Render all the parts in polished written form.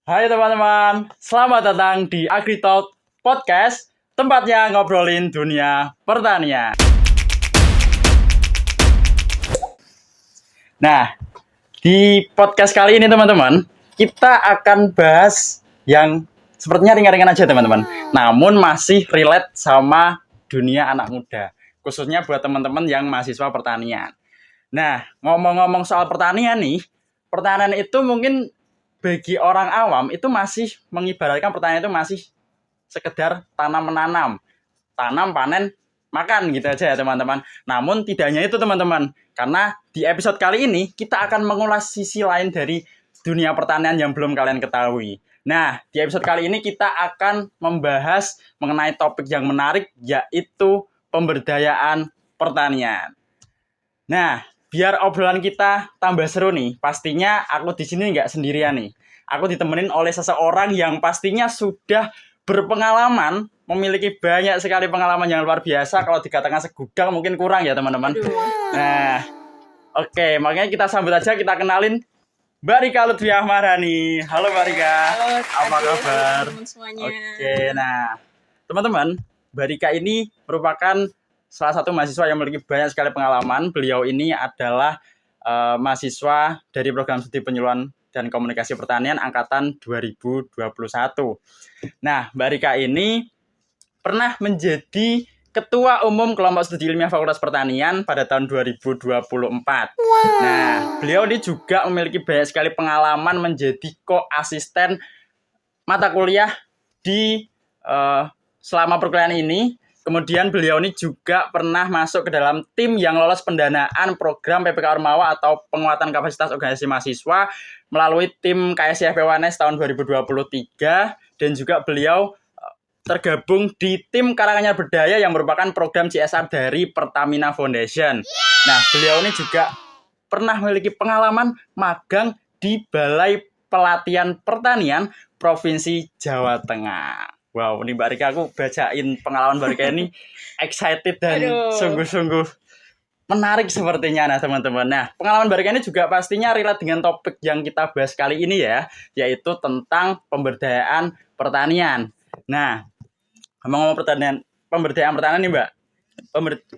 Hai teman-teman, selamat datang di AgriTalk Podcast, tempatnya ngobrolin dunia pertanian. Nah, di podcast kali ini teman-teman, kita akan bahas yang sepertinya ringan-ringan aja teman-teman. Namun masih relate sama dunia anak muda, khususnya buat teman-teman yang mahasiswa pertanian. Nah, ngomong-ngomong soal pertanian nih, pertanian itu mungkin bagi orang awam itu masih mengibaratkan pertanian itu masih sekedar tanam menanam, tanam panen makan gitu aja ya teman-teman. Namun tidak hanya itu teman-teman, karena di episode kali ini kita akan mengulas sisi lain dari dunia pertanian yang belum kalian ketahui. Nah, di episode kali ini kita akan membahas mengenai topik yang menarik, yaitu pemberdayaan pertanian. Nah, biar obrolan kita tambah seru nih, pastinya aku di sini nggak sendirian nih. Aku ditemenin oleh seseorang yang pastinya sudah berpengalaman, memiliki banyak sekali pengalaman yang luar biasa. Kalau dikatakan segudang mungkin kurang ya teman-teman. Nah, oke, makanya kita sambut aja, kita kenalin Mbak Rika Lutfiah Maharani. Halo Mbak Rika, Halo, apa kabar? teman-teman semuanya. Oke, nah teman-teman, Mbak Rika ini merupakan salah satu mahasiswa yang memiliki banyak sekali pengalaman. Beliau ini adalah mahasiswa dari program studi penyuluhan dan komunikasi pertanian angkatan 2021. Nah, Mbak Rika ini pernah menjadi Ketua Umum Kelompok Studi Ilmiah Fakultas Pertanian pada tahun 2024. Nah, beliau ini juga memiliki banyak sekali pengalaman menjadi ko-asisten mata kuliah di selama perkuliahan ini. Kemudian beliau ini juga pernah masuk ke dalam tim yang lolos pendanaan program PPK Ormawa atau penguatan kapasitas organisasi mahasiswa melalui tim KSI FP1S tahun 2023, dan juga beliau tergabung di tim Karanganyar Berdaya yang merupakan program CSR dari Pertamina Foundation. Nah, beliau ini juga pernah memiliki pengalaman magang di Balai Pelatihan Pertanian Provinsi Jawa Tengah. Wow, ini Mbak Rika, aku bacain pengalaman Mbak Rika ini excited dan sungguh-sungguh menarik sepertinya. Nah teman-teman, nah pengalaman Mbak Rika ini juga pastinya relate dengan topik yang kita bahas kali ini ya, yaitu tentang pemberdayaan pertanian. Nah, ngomong-ngomong pemberdayaan pertanian nih Mbak,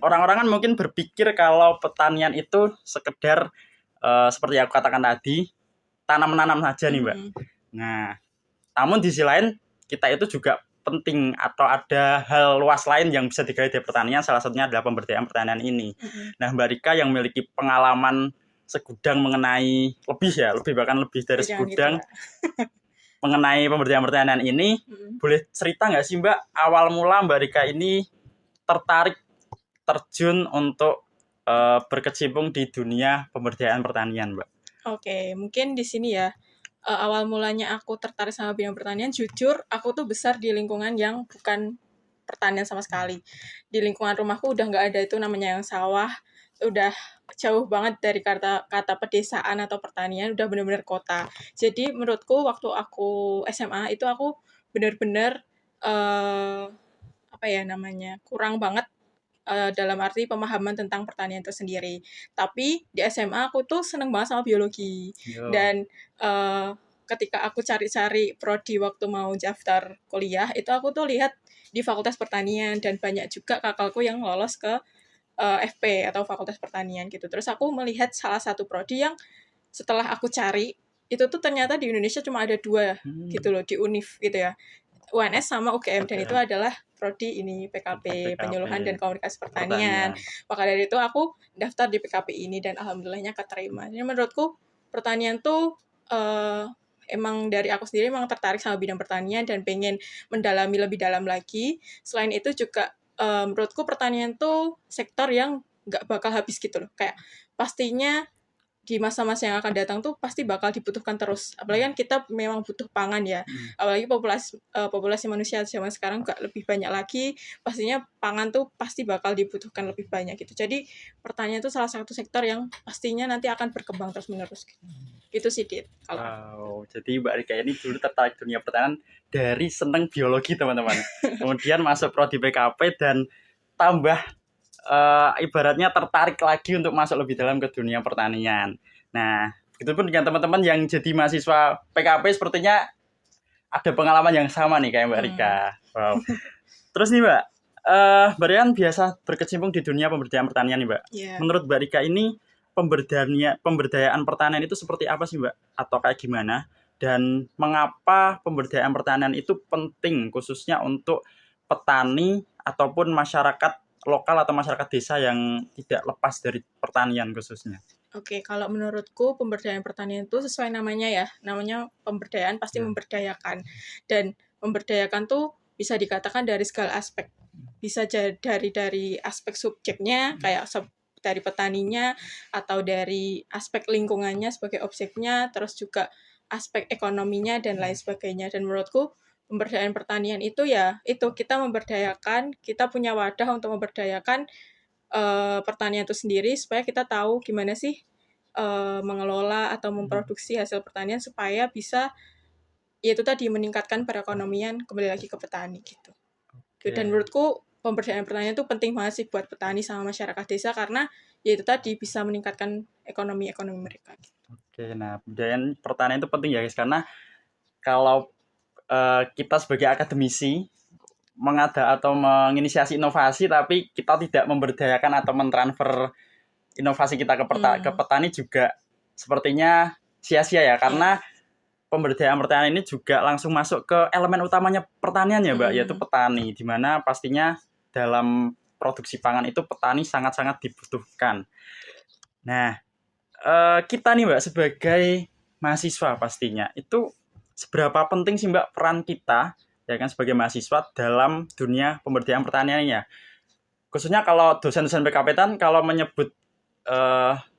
orang-orang kan mungkin berpikir kalau pertanian itu sekedar seperti yang aku katakan tadi, tanam menanam saja nih Mbak. Nah, namun di sisi lain kita itu juga penting atau ada hal luas lain yang bisa digali dari pertanian, salah satunya adalah pemberdayaan pertanian ini. Nah, Mbak Rika yang memiliki pengalaman segudang mengenai lebih bahkan lebih dari segudang mengenai pemberdayaan pertanian ini, boleh cerita nggak sih Mbak, awal mula Mbak Rika ini tertarik terjun untuk berkecimpung di dunia pemberdayaan pertanian, Mbak? Oke, mungkin di sini ya, awal mulanya aku tertarik sama bidang pertanian, jujur aku tuh besar di lingkungan yang bukan pertanian sama sekali. Di lingkungan rumahku udah nggak ada itu namanya yang sawah, udah jauh banget dari kata pedesaan atau pertanian, udah benar-benar kota. Jadi menurutku waktu aku SMA itu aku benar-benar apa ya namanya, kurang banget dalam arti pemahaman tentang pertanian itu sendiri. Tapi di SMA aku tuh seneng banget sama biologi. Dan ketika aku cari-cari prodi waktu mau daftar kuliah, itu aku tuh lihat di Fakultas Pertanian dan banyak juga kakakku yang lolos ke FP atau Fakultas Pertanian gitu. Terus aku melihat salah satu prodi yang setelah aku cari itu tuh ternyata di Indonesia cuma ada 2 gitu loh, di UNIF gitu ya. UNS sama UGM, dan itu adalah prodi ini PKP, Penyuluhan dan Komunikasi Pertanian. Maka dari itu aku daftar di PKP ini dan alhamdulillahnya keterima. Jadi menurutku pertanian tuh emang dari aku sendiri emang tertarik sama bidang pertanian dan pengen mendalami lebih dalam lagi. Selain itu juga menurutku pertanian tuh sektor yang nggak bakal habis gitu loh. Kayak pastinya di masa-masa yang akan datang tuh pasti bakal dibutuhkan terus. Apalagi kan kita memang butuh pangan ya. Apalagi populasi manusia zaman sekarang gak lebih banyak lagi, pastinya pangan tuh pasti bakal dibutuhkan lebih banyak gitu. Jadi pertanian itu salah satu sektor yang pastinya nanti akan berkembang terus-menerus. Gitu sih, Dit. Wow, jadi Mbak Rika ini dulu tertarik dunia pertanian dari seneng biologi teman-teman. Kemudian masuk prodi PKP dan tambah ibaratnya tertarik lagi untuk masuk lebih dalam ke dunia pertanian. Nah, begitupun dengan teman-teman yang jadi mahasiswa PKP sepertinya ada pengalaman yang sama nih kayak Mbak Rika. Wow. Terus nih Mbak, Mbak Rika kan biasa berkecimpung di dunia pemberdayaan pertanian nih Mbak. Yeah. Menurut Mbak Rika ini pemberdayaan pertanian itu seperti apa sih Mbak? Atau kayak gimana? Dan mengapa pemberdayaan pertanian itu penting khususnya untuk petani ataupun masyarakat lokal atau masyarakat desa yang tidak lepas dari pertanian khususnya? Oke, kalau menurutku pemberdayaan pertanian itu sesuai namanya ya. Namanya pemberdayaan pasti memberdayakan. Dan memberdayakan tuh bisa dikatakan dari segala aspek. Bisa dari aspek subjeknya, kayak dari petaninya, atau dari aspek lingkungannya sebagai objeknya, terus juga aspek ekonominya, dan lain sebagainya. Dan menurutku pemberdayaan pertanian itu ya, itu kita memberdayakan, kita punya wadah untuk memberdayakan pertanian itu sendiri supaya kita tahu gimana sih mengelola atau memproduksi hasil pertanian supaya bisa ya itu tadi meningkatkan perekonomian kembali lagi ke petani gitu. Dan menurutku pemberdayaan pertanian itu penting banget sih buat petani sama masyarakat desa karena ya itu tadi bisa meningkatkan ekonomi mereka. Oke, nah pemberdayaan pertanian itu penting ya guys karena kalau kita sebagai akademisi mengada atau menginisiasi inovasi tapi kita tidak memberdayakan atau mentransfer inovasi kita ke petani juga sepertinya sia-sia ya karena pemberdayaan pertanian ini juga langsung masuk ke elemen utamanya pertanian ya Mbak, yaitu petani, di mana pastinya dalam produksi pangan itu petani sangat-sangat dibutuhkan. Nah, kita nih Mbak sebagai mahasiswa pastinya itu seberapa penting sih Mbak peran kita ya kan sebagai mahasiswa dalam dunia pemberdayaan pertaniannya. Khususnya kalau dosen-dosen PKP kan kalau menyebut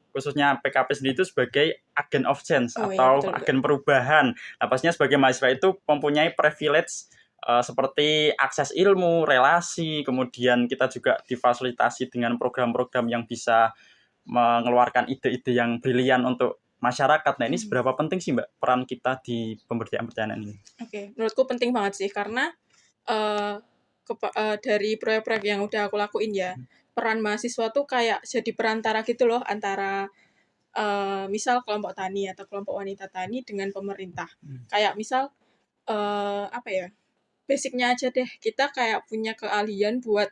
khususnya PKP sendiri itu sebagai agen of change atau betul, agen perubahan. Nah, pastinya sebagai mahasiswa itu mempunyai privilege seperti akses ilmu, relasi, kemudian kita juga difasilitasi dengan program-program yang bisa mengeluarkan ide-ide yang brilian untuk masyarakat. Nah, ini seberapa penting sih Mbak peran kita di pemberdayaan pertanian ini? Oke, menurutku penting banget sih karena dari proyek-proyek yang udah aku lakuin ya, peran mahasiswa tuh kayak jadi perantara gitu loh antara misal kelompok tani atau kelompok wanita tani dengan pemerintah. Kayak misal apa ya, basicnya aja deh, kita kayak punya keahlian buat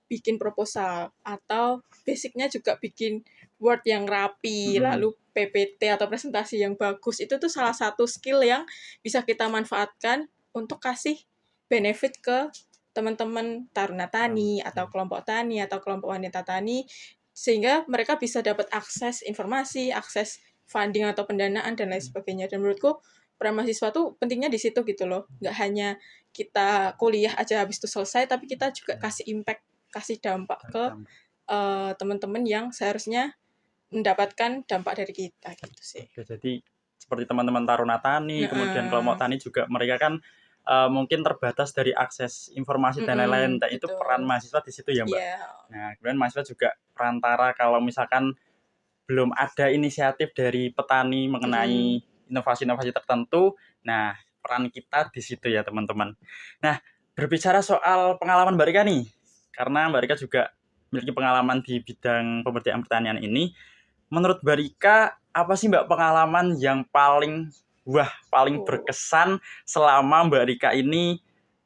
bikin proposal atau basicnya juga bikin Word yang rapi, lalu PPT atau presentasi yang bagus. Itu tuh salah satu skill yang bisa kita manfaatkan untuk kasih benefit ke teman-teman taruna tani atau kelompok tani atau kelompok wanita tani sehingga mereka bisa dapat akses informasi, akses funding atau pendanaan dan lain sebagainya. Dan menurutku peran mahasiswa tuh pentingnya di situ gitu loh. Nggak hanya kita kuliah aja habis itu selesai, tapi kita juga kasih impact, kasih dampak ke teman-teman yang seharusnya mendapatkan dampak dari kita gitu sih. Oke, jadi seperti teman-teman taruna tani, kemudian kelompok tani juga mereka kan mungkin terbatas dari akses informasi dan lain-lain. Dan itu peran mahasiswa di situ ya Mbak. Nah, kemudian mahasiswa juga perantara kalau misalkan belum ada inisiatif dari petani mengenai inovasi-inovasi tertentu. Nah, peran kita di situ ya teman-teman. Nah, berbicara soal pengalaman Mbak Rika nih, karena Mbak Rika juga memiliki pengalaman di bidang pemberdayaan pertanian ini. Menurut Mbak Rika, apa sih Mbak pengalaman yang paling berkesan selama Mbak Rika ini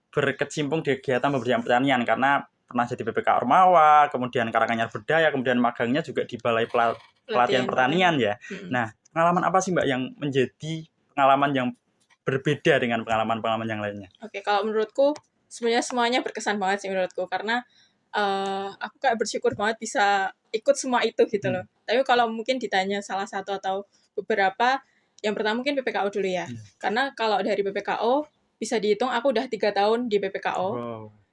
berkecimpung di kegiatan pemberdayaan pertanian? Karena pernah jadi PPK Ormawa, kemudian Karanganyar Berdaya, kemudian magangnya juga di Balai Pelatihan Pertanian ya. Nah, pengalaman apa sih Mbak yang menjadi pengalaman yang berbeda dengan pengalaman-pengalaman yang lainnya? Oke, kalau menurutku sebenarnya semuanya berkesan banget sih menurutku karena aku kayak bersyukur banget bisa ikut semua itu gitu loh. Tapi kalau mungkin ditanya salah satu atau beberapa, yang pertama mungkin PPKO dulu ya. Karena kalau dari PPKO bisa dihitung aku udah 3 tahun di PPKO.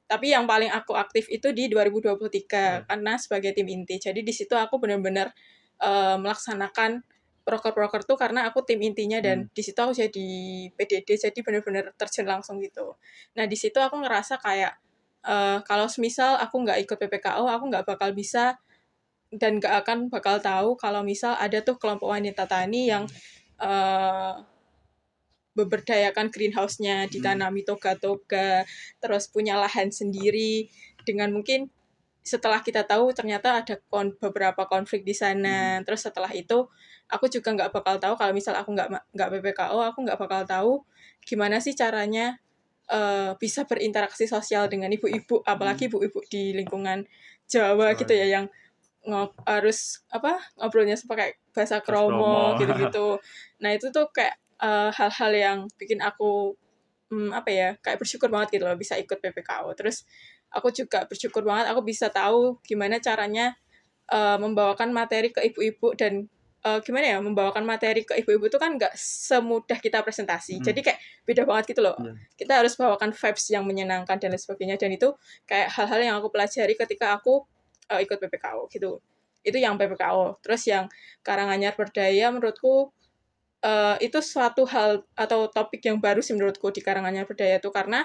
Tapi yang paling aku aktif itu di 2023 karena sebagai tim inti. Jadi di situ aku benar-benar melaksanakan proker-proker tuh karena aku tim intinya dan di situ aku jadi PDD jadi benar-benar terjun langsung gitu. Nah di situ aku ngerasa kayak kalau semisal aku nggak ikut PPKO, aku nggak bakal bisa dan nggak akan bakal tahu kalau misal ada tuh kelompok wanita tani yang memberdayakan greenhouse-nya, ditanami toga-toga, terus punya lahan sendiri dengan mungkin setelah kita tahu ternyata ada beberapa konflik di sana. Terus setelah itu aku juga nggak bakal tahu kalau misal aku nggak PPKO, aku nggak bakal tahu gimana sih caranya bisa berinteraksi sosial dengan ibu-ibu, apalagi ibu-ibu di lingkungan Jawa gitu ya, yang harus ngobrolnya pakai bahasa kromo gitu-gitu. Nah itu tuh kayak hal-hal yang bikin aku kayak bersyukur banget gitu loh bisa ikut PPKO. Terus aku juga bersyukur banget aku bisa tahu gimana caranya membawakan materi ke ibu-ibu dan gimana ya, membawakan materi ke ibu-ibu itu kan nggak semudah kita presentasi. Jadi kayak beda banget gitu loh. Kita harus bawakan vibes yang menyenangkan dan lain sebagainya. Dan itu kayak hal-hal yang aku pelajari ketika aku ikut PPKO gitu. Itu yang PPKO. Terus yang Karanganyar Berdaya menurutku itu suatu hal atau topik yang baru sih menurutku di Karanganyar Berdaya itu, karena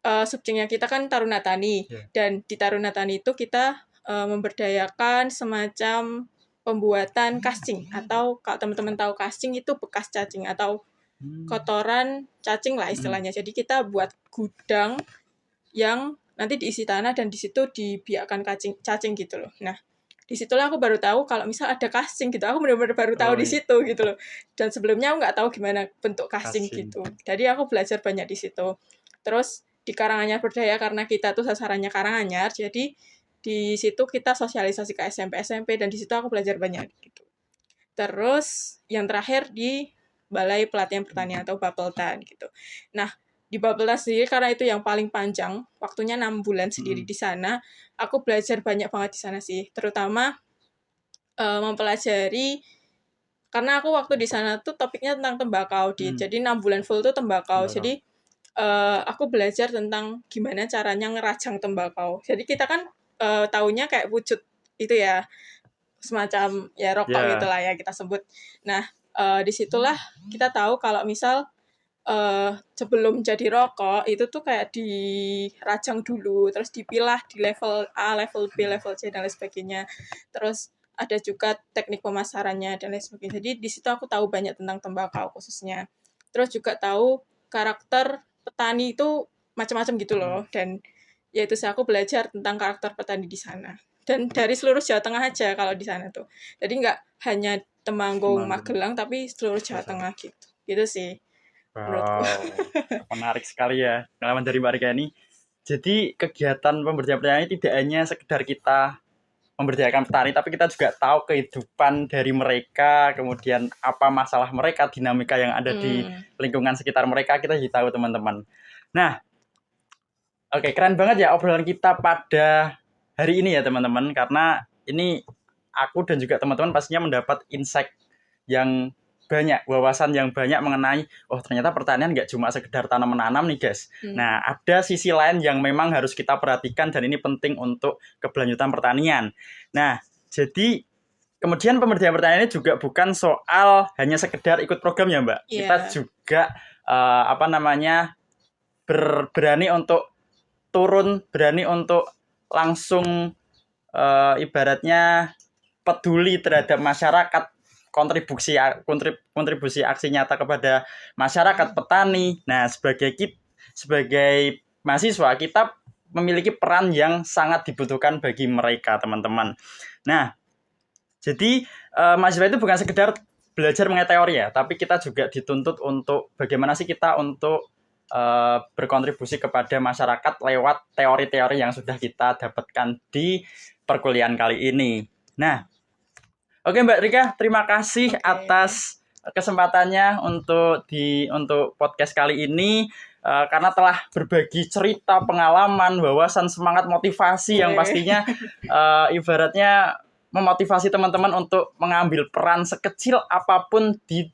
subjeknya kita kan Taruna Tani, dan di Taruna Tani itu kita memberdayakan semacam pembuatan casing, atau kalau teman-teman tahu casing itu bekas cacing atau kotoran cacing lah istilahnya. Jadi kita buat gudang yang nanti diisi tanah dan di situ dibiarkan cacing gitu loh. Nah, disitulah aku baru tahu kalau misal ada casing gitu. Aku benar-benar baru tahu di situ gitu loh. Dan sebelumnya aku nggak tahu gimana bentuk casing gitu. Jadi aku belajar banyak di situ. Terus di Karanganyar Berdaya karena kita tuh sasarannya Karanganyar, jadi di situ kita sosialisasi ke SMP dan di situ aku belajar banyak gitu. Terus yang terakhir di Balai Pelatihan Pertanian atau Bapeltan gitu. Nah, di Bapeltan sendiri karena itu yang paling panjang, waktunya 6 bulan sendiri di sana, aku belajar banyak banget di sana sih, terutama mempelajari, karena aku waktu di sana tuh topiknya tentang tembakau, jadi 6 bulan full tuh tembakau. Jadi aku belajar tentang gimana caranya ngerajang tembakau. Jadi kita kan taunya kayak wujud itu ya, semacam ya rokok gitulah ya kita sebut. Nah, disitulah kita tahu kalau misal sebelum jadi rokok itu tuh kayak dirajang dulu, terus dipilah di level A, level B, level C dan lain sebagainya. Terus ada juga teknik pemasarannya dan lain sebagainya. Jadi di situ aku tahu banyak tentang tembakau khususnya. Terus juga tahu karakter petani itu macam-macam gitu loh. Dan ya itu sih, aku belajar tentang karakter petani di sana. Dan dari seluruh Jawa Tengah aja kalau di sana tuh. Jadi nggak hanya Temanggung, Magelang, tapi seluruh Jawa Tengah gitu. Gitu sih. Wow, menarik sekali ya pengalaman dari Mbak Rika ini. Jadi kegiatan pemberdayaan petani ini tidak hanya sekedar kita memberdayakan petani, tapi kita juga tahu kehidupan dari mereka, kemudian apa masalah mereka, dinamika yang ada di lingkungan sekitar mereka, kita jadi tahu teman-teman. Nah, oke, keren banget ya obrolan kita pada hari ini ya teman-teman, karena ini aku dan juga teman-teman pastinya mendapat insight yang banyak, wawasan yang banyak mengenai ternyata pertanian nggak cuma sekedar tanam-menanam nih guys. Nah, ada sisi lain yang memang harus kita perhatikan dan ini penting untuk keberlanjutan pertanian. Nah, jadi kemudian pemberdayaan pertanian ini juga bukan soal hanya sekedar ikut program ya Mbak. Kita juga berani untuk turun, berani untuk langsung ibaratnya peduli terhadap masyarakat, kontribusi aksi nyata kepada masyarakat petani. Nah, sebagai mahasiswa kita memiliki peran yang sangat dibutuhkan bagi mereka, teman-teman. Nah, jadi mahasiswa itu bukan sekedar belajar mengenai teori ya, tapi kita juga dituntut untuk bagaimana sih kita untuk berkontribusi kepada masyarakat lewat teori-teori yang sudah kita dapatkan di perkuliahan kali ini. Nah, oke Mbak Rika, terima kasih atas kesempatannya untuk podcast kali ini, karena telah berbagi cerita, pengalaman, wawasan, semangat, motivasi yang pastinya ibaratnya memotivasi teman-teman untuk mengambil peran sekecil apapun di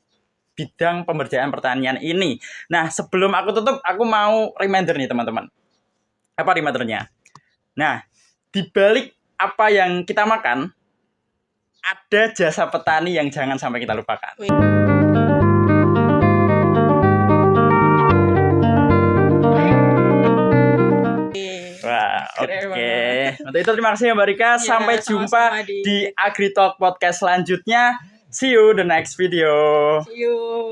bidang pemberdayaan pertanian ini. Nah, sebelum aku tutup, aku mau reminder nih teman-teman. Apa remindernya? Nah, di balik apa yang kita makan, ada jasa petani yang jangan sampai kita lupakan. Wah, oke. Untuk itu terima kasih ya Mbak Rika. Sampai jumpa di AgriTalk Podcast selanjutnya. See you the next video. See you.